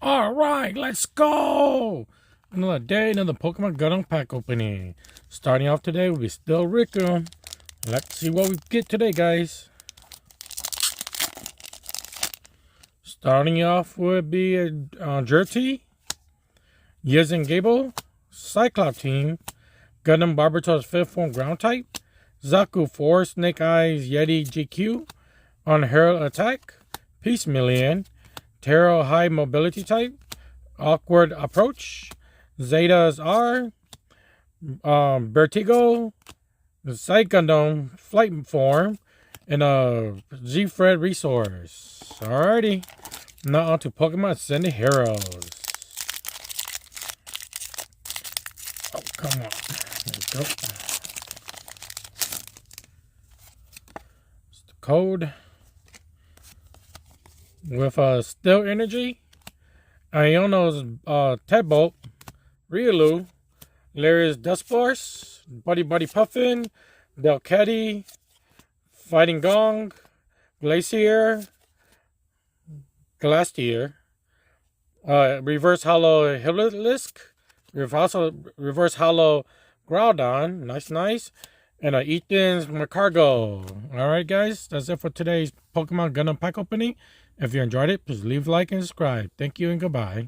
All right, let's go. Another day, another Pokemon Gundam pack opening. Starting off today will be still Riku. Let's see what we get today, guys. Starting off would be a Jerty, Yezen Gable, Cyclops team, Gundam Barbator's 5th form ground type, Zaku 4, Snake Eyes Yeti GQ, on Herald Attack, Peace Million, Taro High Mobility type, Awkward Approach, Zeta's R, Vertigo, Psych Gundam Flight Form, and a Z-Fred Resource. Alrighty, now on to Pokemon Ascended Heroes. Oh, come on. There we go. It's the code. With Still Energy, Iono's Tedbolt, Riolu, Larry's Duskforce, Buddy Puffin, Delcatty, Fighting Gong, Glacier, Reverse Hollow Hilisk, Reverse Hollow Groudon, nice, and Ethan's Macargo. Alright guys, that's it for today's Pokemon Gundam pack opening. If you enjoyed it, please leave a like and subscribe. Thank you and goodbye.